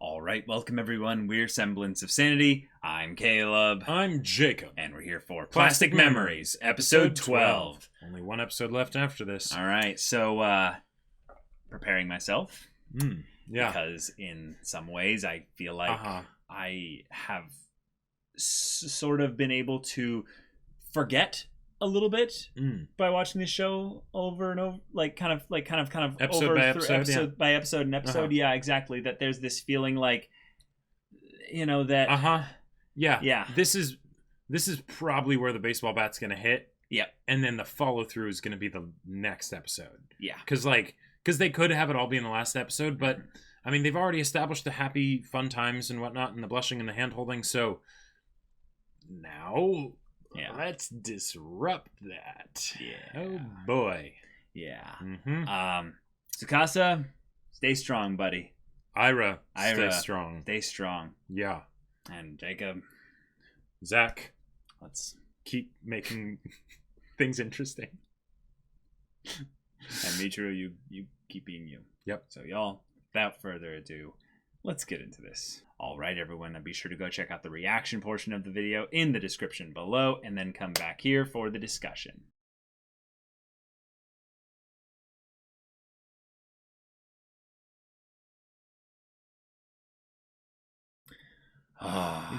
All right, welcome everyone. We're Semblance of Sanity. I'm Caleb. I'm Jacob. And we're here for Plastic Memories, episode 12. Only one episode left after this. All right, so preparing myself. Yeah. Because in some ways I feel like I have sort of been able to forget a little bit by watching this show over and over, episode over by through episode, episode by episode and episode. Yeah, exactly. That there's this feeling like, that. Yeah. This is probably where the baseball bat's gonna hit. Yeah. And then the follow through is gonna be the next episode. Yeah. Because they could have it all be in the last episode, but I mean they've already established the happy, fun times and whatnot, and the blushing and the hand holding. So now. Yeah. Let's disrupt that. Yeah. Oh boy. Yeah. Mm-hmm. Tsukasa, stay strong, buddy. Ira, stay strong. Stay strong. Yeah. And Jacob, Zach, let's keep making things interesting. And Michiru, you keep being you. Yep. So y'all, without further ado, let's get into this. All right, everyone, and be sure to go check out the reaction portion of the video in the description below, and then come back here for the discussion.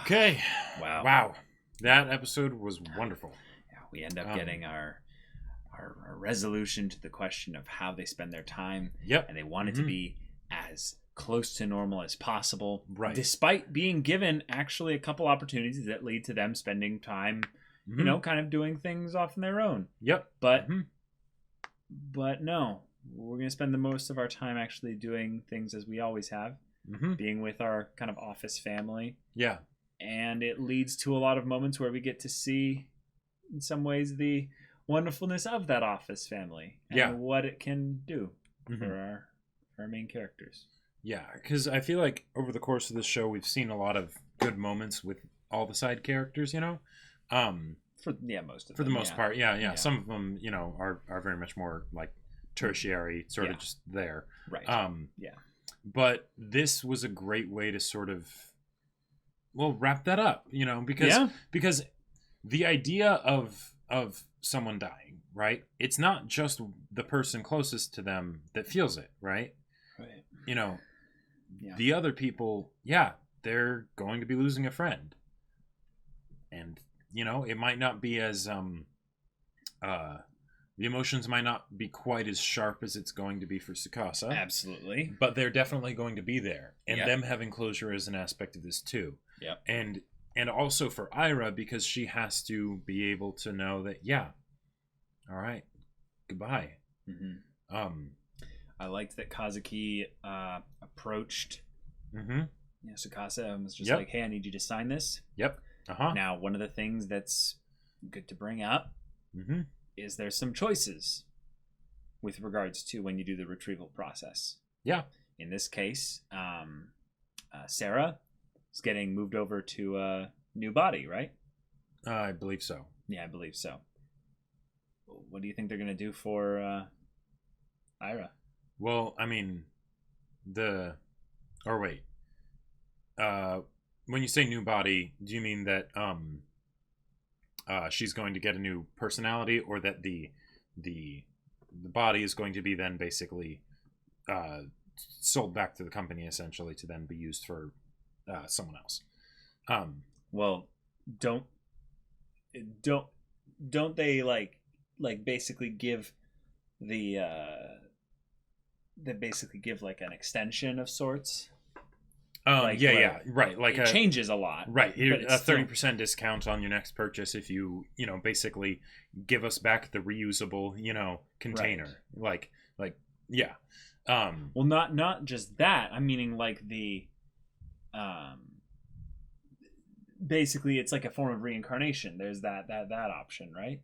Okay. Wow. That episode was wonderful. Yeah, we end up getting our resolution to the question of how they spend their time. Yep. And they want it to be as close to normal as possible, right? Despite being given actually a couple opportunities that lead to them spending time, kind of doing things off on their own. Yep. But no, we're gonna spend the most of our time actually doing things as we always have, being with our kind of office family. Yeah. And it leads to a lot of moments where we get to see, in some ways, the wonderfulness of that office family and what it can do for our main characters. Yeah, because I feel like over the course of the show, we've seen a lot of good moments with all the side characters, most of the most part. Yeah. Some of them, are very much more like tertiary, sort of just there. Right. But this was a great way to sort of, wrap that up, because the idea of someone dying, right? It's not just the person closest to them that feels it, right? Right. The other people, they're going to be losing a friend. And, it might not be as, the emotions might not be quite as sharp as it's going to be for Tsukasa. Absolutely. But they're definitely going to be there. And them having closure is an aspect of this too. Yeah. And also for Ira, because she has to be able to know that, all right, goodbye. I liked that Kazuki approached Tsukasa and was just like, hey, I need you to sign this. Yep. Now, one of the things that's good to bring up is there's some choices with regards to when you do the retrieval process. Yeah. In this case, Sarah is getting moved over to a new body, right? I believe so. Yeah, I believe so. What do you think they're going to do for Ira? Well, I mean, when you say new body, do you mean that she's going to get a new personality, or that the body is going to be then basically sold back to the company, essentially, to then be used for someone else? Well, don't they like basically give like an extension of sorts? Right. Like it changes a lot. Right. A 30% discount on your next purchase if you, basically give us back the reusable, container. Right. Well, not just that. I'm meaning like the basically it's like a form of reincarnation. There's that option, right?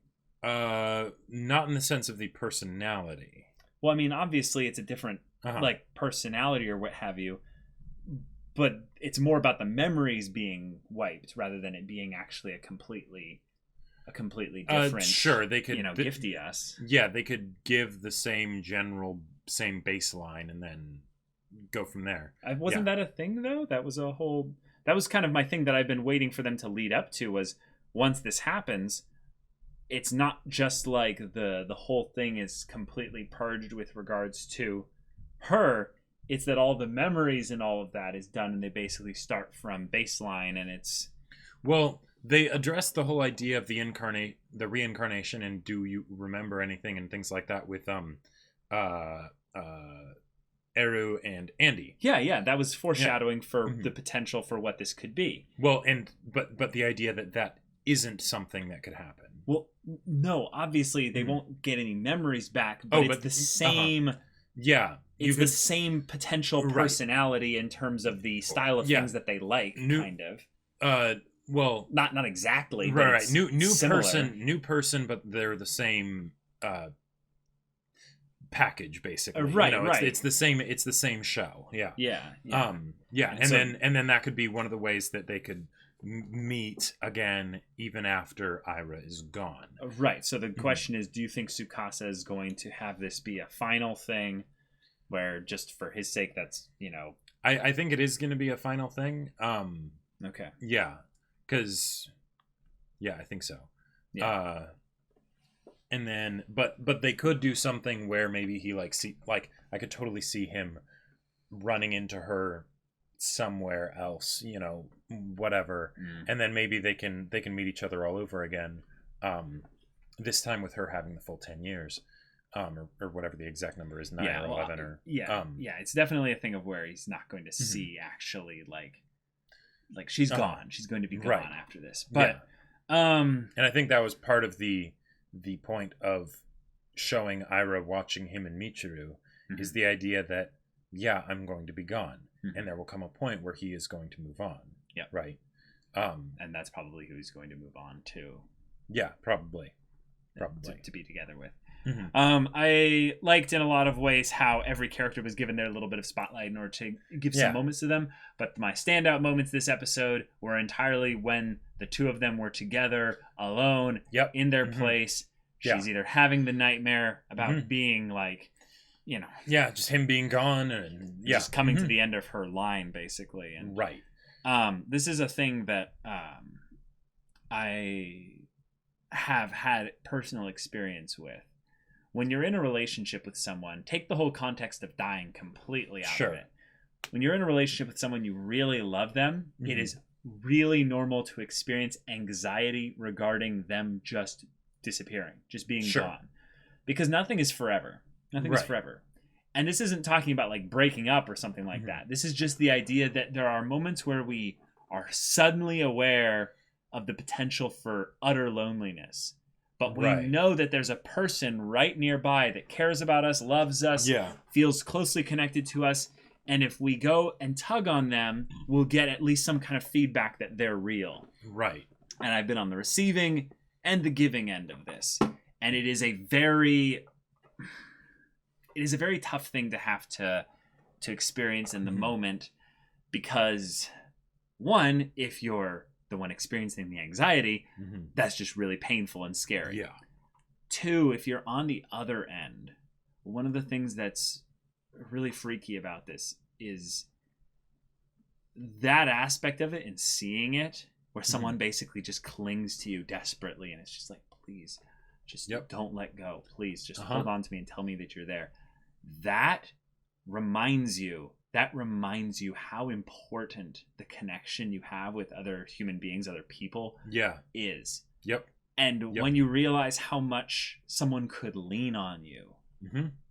Not in the sense of the personality. Well, I mean, obviously it's a different like personality or what have you, but it's more about the memories being wiped rather than it being actually a completely different. Sure, they could gifty us. Yeah, they could give the same baseline and then go from there. Wasn't that a thing though? That was kind of my thing that I've been waiting for them to lead up to, was once this happens, it's not just like the whole thing is completely purged with regards to her. It's that all the memories and all of that is done, and they basically start from baseline, and it's... Well, they address the whole idea of the reincarnation, and do you remember anything and things like that with Eru and Andy. Yeah, that was foreshadowing for the potential for what this could be. Well, but the idea that isn't something that could happen. Well, no, obviously they won't get any memories back, but it's the same... Yeah. It's the same potential personality in terms of the style of things that they like, kind of. Well, not exactly. Right. New person, but they're the same package, basically. Right. It's the same show. Yeah. Yeah. And then that could be one of the ways that they could meet again even after Ira is gone. Right. So the question is, do you think Tsukasa is going to have this be a final thing, where just for his sake, that's, I think it is going to be a final thing. Okay. Yeah. Because, I think so. Yeah. And then, but they could do something where maybe he I could totally see him running into her somewhere else, whatever, and then maybe they can meet each other all over again. This time with her having the full 10 years. Or whatever the exact number is, 9 or 11 or it's definitely a thing of where he's not going to see actually like she's gone. She's going to be gone after this. But and I think that was part of the point of showing Ira watching him and Michiru is the idea that I'm going to be gone, and there will come a point where he is going to move on. Yeah. Right. And that's probably who he's going to move on to. Yeah, probably to be together with. I liked in a lot of ways how every character was given their little bit of spotlight in order to give some moments to them. But my standout moments this episode were entirely when the two of them were together, alone, in their place. She's either having the nightmare about being just him being gone, and just coming to the end of her line, basically. And this is a thing that I have had personal experience with. When you're in a relationship with someone, take the whole context of dying completely out of it. When you're in a relationship with someone you really love them, it is really normal to experience anxiety regarding them just disappearing, just being gone. Because nothing is forever. Nothing is forever. And this isn't talking about breaking up or something like that. This is just the idea that there are moments where we are suddenly aware of the potential for utter loneliness. But we know that there's a person right nearby that cares about us, loves us, feels closely connected to us. And if we go and tug on them, we'll get at least some kind of feedback that they're real. Right. And I've been on the receiving and the giving end of this. And it is a very tough thing to have to experience in the moment, because one, if you're the one experiencing the anxiety, that's just really painful and scary. Yeah. Two, if you're on the other end, one of the things that's really freaky about this is that aspect of it and seeing it, where someone basically just clings to you desperately, and it's just like, please, just don't let go. Please, just hold on to me and tell me that you're there. That reminds you how important the connection you have with other human beings, other people is. Yep. And when you realize how much someone could lean on you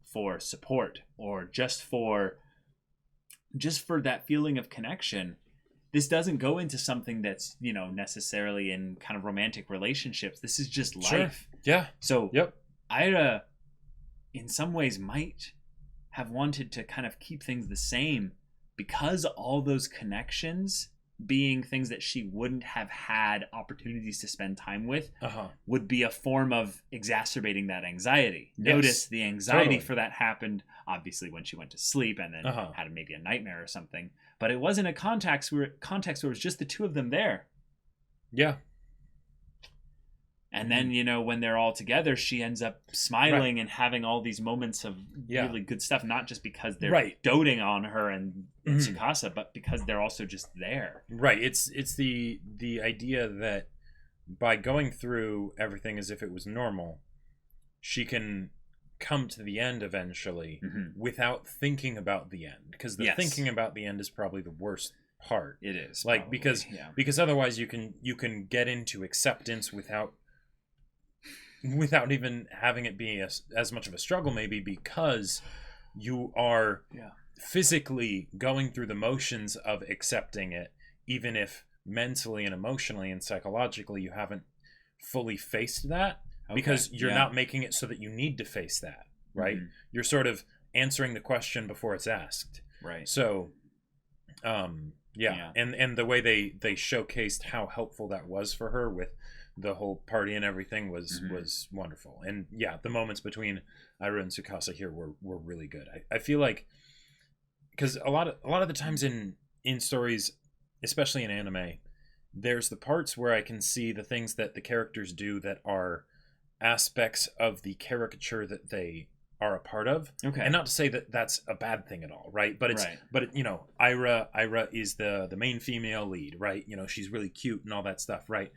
for support, or just for that feeling of connection, this doesn't go into something that's, necessarily in kind of romantic relationships. This is just life. Sure. Yeah. So Ira, in some ways, might have wanted to kind of keep things the same, because all those connections being things that she wouldn't have had opportunities to spend time with would be a form of exacerbating that anxiety. Yes. Notice the anxiety for that happened obviously when she went to sleep and then had maybe a nightmare or something, but it wasn't a context where it was just the two of them there. Yeah. And then, you know, when they're all together, she ends up smiling and having all these moments of really good stuff, not just because they're doting on her and Tsukasa, but because they're also just there. Right. It's the idea that by going through everything as if it was normal, she can come to the end eventually without thinking about the end. Because the thinking about the end is probably the worst part. It is. Like, probably, because otherwise you can get into acceptance without even having it be as much of a struggle, maybe, because you are physically going through the motions of accepting it, even if mentally and emotionally and psychologically you haven't fully faced that, because you're not making it so that you need to face that, right? You're sort of answering the question before it's asked. Right. So, and the way they showcased how helpful that was for her with the whole party and everything was wonderful. And the moments between Ira and Tsukasa here were really good. I feel like, because a lot of the times in stories, especially in anime, there's the parts where I can see the things that the characters do that are aspects of the caricature that they are a part of. Okay. And not to say that that's a bad thing at all, right? But you know, Ira is the main female lead, right? You know, she's really cute and all that stuff, right?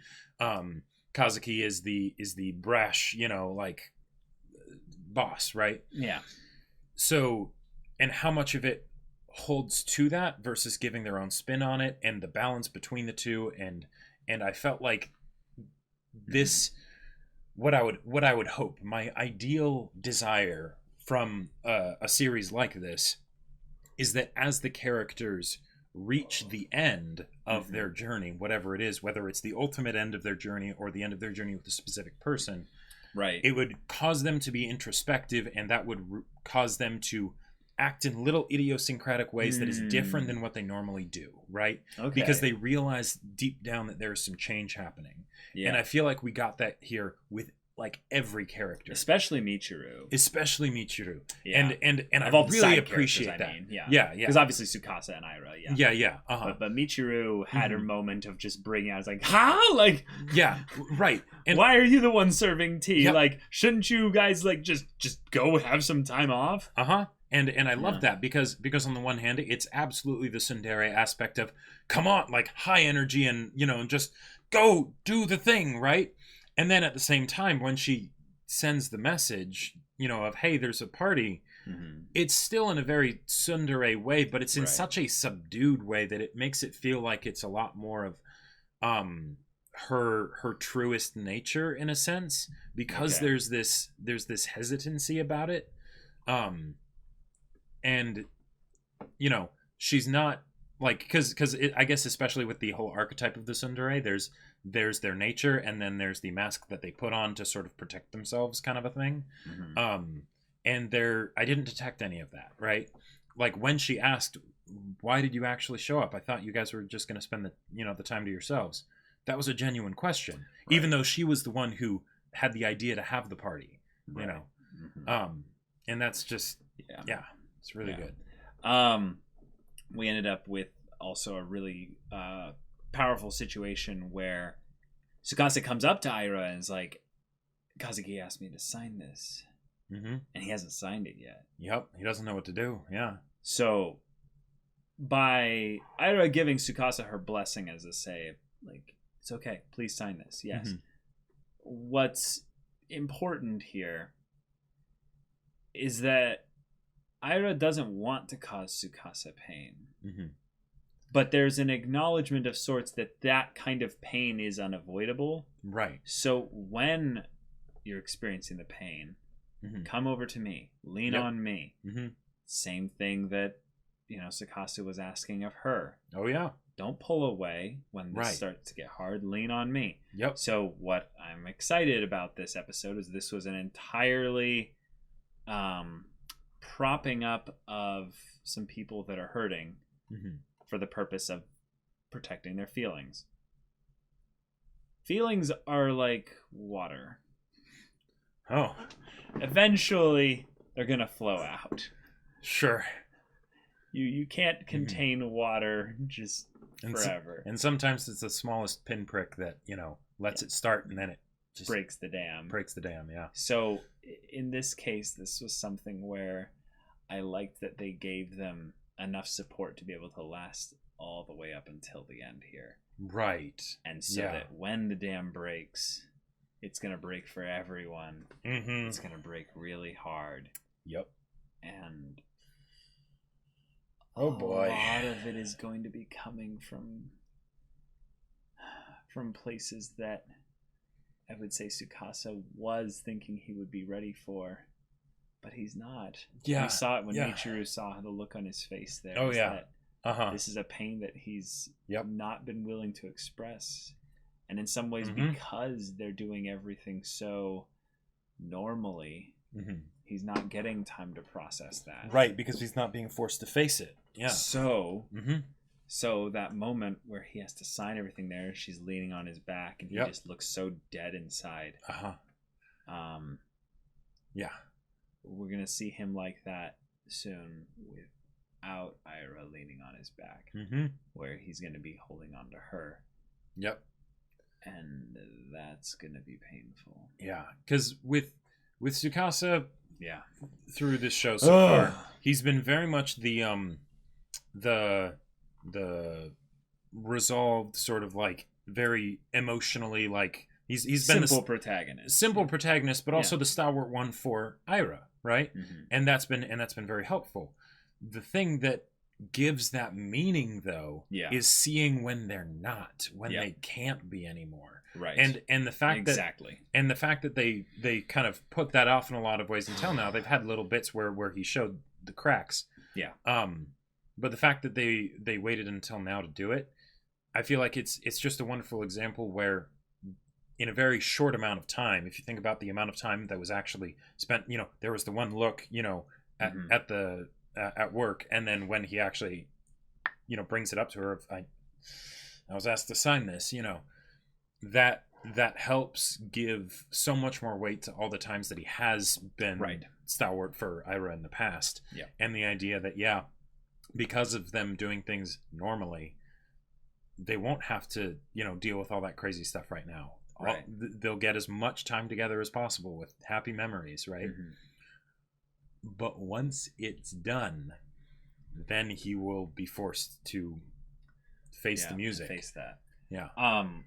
Kazuki is the brash, you know, like, boss, right? Yeah. So, and how much of it holds to that versus giving their own spin on it, and the balance between the two, and I felt like this, what I would hope, my ideal desire from a series like this, is that as the characters reach the end of their journey, whatever it is, whether it's the ultimate end of their journey or the end of their journey with a specific person, right, it would cause them to be introspective, and that would cause them to act in little idiosyncratic ways that is different than what they normally do, right? Okay. Because they realize deep down that there's some change happening. Yeah. And I feel like we got that here with like every character, especially Michiru. Yeah. And I really appreciate that. Yeah. Because obviously Tsukasa and Ira. Yeah. But Michiru had her moment of just bringing out. I was like, like, yeah, right. And why are you the one serving tea? Yep. Like, shouldn't you guys like just go have some time off? And I love that because on the one hand, it's absolutely the tsundere aspect of, come on, like, high energy and, you know, just go do the thing, right? And then at the same time, when she sends the message, you know, of, hey, there's a party, it's still in a very tsundere way, but it's in such a subdued way that it makes it feel like it's a lot more of her truest nature, in a sense, because there's this hesitancy about it. And, you know, she's not like, because I guess especially with the whole archetype of the tsundere, there's their nature, and then there's the mask that they put on to sort of protect themselves, kind of a thing. And I didn't detect any of that, right? Like, when she asked, why did you actually show up? I thought you guys were just going to spend the time to yourselves. That was a genuine question, even though she was the one who had the idea to have the party, you know? And that's just, it's really good. We ended up with also a really powerful situation where Tsukasa comes up to Ira and is like, Kazuki asked me to sign this. And he hasn't signed it yet. Yep, he doesn't know what to do. Yeah. So by Ira giving Tsukasa her blessing as a say, like, it's okay, please sign this. Yes. What's important here is that Ira doesn't want to cause Tsukasa pain. But there's an acknowledgement of sorts that kind of pain is unavoidable. Right. So when you're experiencing the pain, come over to me. Lean on me. Same thing that, you know, Tsukasa was asking of her. Oh, yeah. Don't pull away when this starts to get hard. Lean on me. Yep. So what I'm excited about this episode is this was an entirely propping up of some people that are hurting for the purpose of protecting their feelings. Feelings are like water. Oh. Eventually, they're going to flow out. Sure. You can't contain water just forever. And sometimes it's the smallest pinprick that, you know, lets it start, and then it breaks the dam. Breaks the dam, yeah. So in this case, this was something where I liked that they gave them enough support to be able to last all the way up until the end here. Right. And so that when the dam breaks, it's going to break for everyone. Mm-hmm. It's going to break really hard. Yep. And oh boy, a lot of it is going to be coming from places that I would say Tsukasa was thinking he would be ready for, but he's not. Yeah. We saw it when Michiru saw the look on his face there. Oh, yeah. This is a pain that he's not been willing to express. And in some ways, because they're doing everything so normally, he's not getting time to process that. Right, because he's not being forced to face it. Yeah. So, so that moment where he has to sign everything there, she's leaning on his back, and he just looks so dead inside. Yeah. We're going to see him like that soon without Ira leaning on his back, where he's going to be holding on to her. Yep. And that's going to be painful. Yeah, because with Tsukasa, through this show so far, he's been very much the resolved, sort of like very emotionally, like he's been simple protagonist, but also the stalwart one for Ira, right? And that's been very helpful. The thing that gives that meaning, though, is seeing when they're not, when they can't be anymore, right? And the fact that they kind of put that off in a lot of ways until now. They've had little bits where he showed the cracks, but the fact that they waited until now to do it, I feel like it's just a wonderful example where, in a very short amount of time, if you think about the amount of time that was actually spent, there was the one look, at work, and then when he actually brings it up to her, I was asked to sign this, that helps give so much more weight to all the times that he has been stalwart for Ira in the past, and the idea that because of them doing things normally, they won't have to deal with all that crazy stuff right now. They'll get as much time together as possible with happy memories, right? But once it's done, then he will be forced to face the music. Face that. Yeah.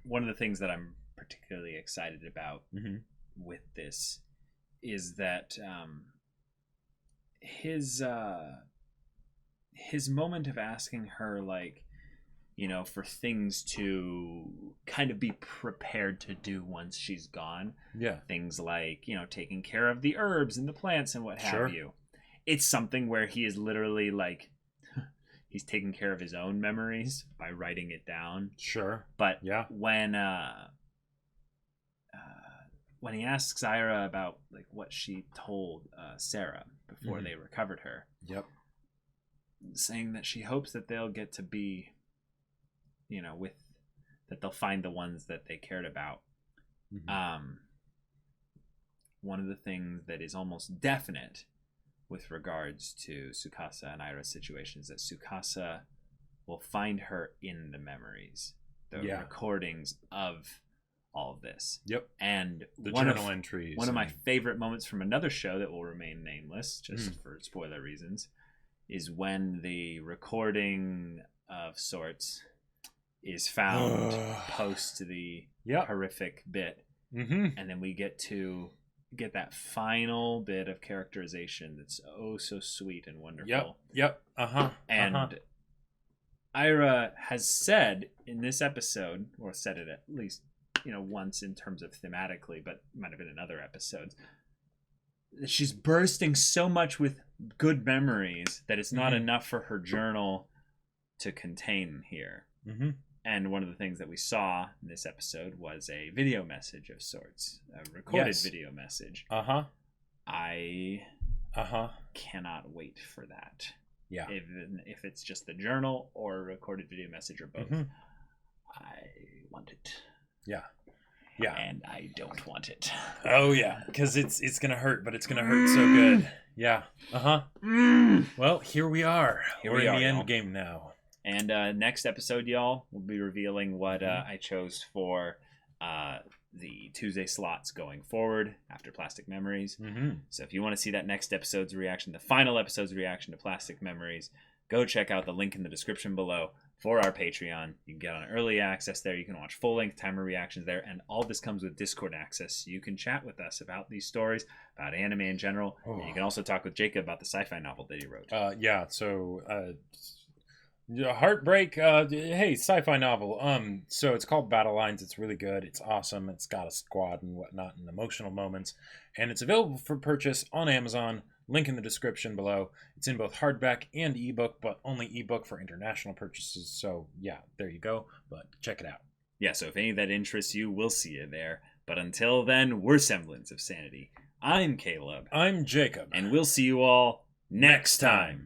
One of the things that I'm particularly excited about with this is that his moment of asking her, like, for things to kind of be prepared to do once she's gone. Yeah. Things like, taking care of the herbs and the plants and what have you. It's something where he is literally like, he's taking care of his own memories by writing it down. Sure. But when he asks Ira about like what she told Sarah before they recovered her. Yep. Saying that she hopes that they'll get to be, that they'll find the ones that they cared about. One of the things that is almost definite with regards to Tsukasa and Ira's situation is that Tsukasa will find her in the memories, the recordings of all of this. Yep. And the journal entries. One of my favorite moments from another show that will remain nameless, just for spoiler reasons, is when the recording of sorts is found post the horrific bit, and then we get that final bit of characterization that's so sweet and wonderful. And Ira has said in this episode, or said it at least once in terms of thematically, but might have been in other episodes, that she's bursting so much with good memories that it's not enough for her journal to contain here. And one of the things that we saw in this episode was a video message of sorts, a recorded video message. I cannot wait for that. Yeah. If it's just the journal or a recorded video message or both, I want it. Yeah. Yeah. And I don't want it. Oh yeah, because it's gonna hurt, but it's gonna hurt so good. Yeah. Well, here we are. We're in the end game now. And next episode, y'all, we'll be revealing what I chose for the Tuesday slots going forward after Plastic Memories. So if you want to see that next episode's reaction, the final episode's reaction to Plastic Memories, go check out the link in the description below for our Patreon. You can get on early access there. You can watch full-length timer reactions there, and all this comes with Discord access. So you can chat with us about these stories, about anime in general. And you can also talk with Jacob about the sci-fi novel that he wrote. Heartbreak, hey, sci-fi novel. So it's called Battle Lines. It's really good. It's awesome. It's got a squad and whatnot and emotional moments, and it's available for purchase on Amazon. Link in the description below. It's in both hardback and ebook, but only ebook for international purchases. So yeah, there you go. But check it out. Yeah, so if any of that interests you, we'll see you there. But until then, we're Semblance of Sanity. I'm Caleb. I'm Jacob. And we'll see you all next time.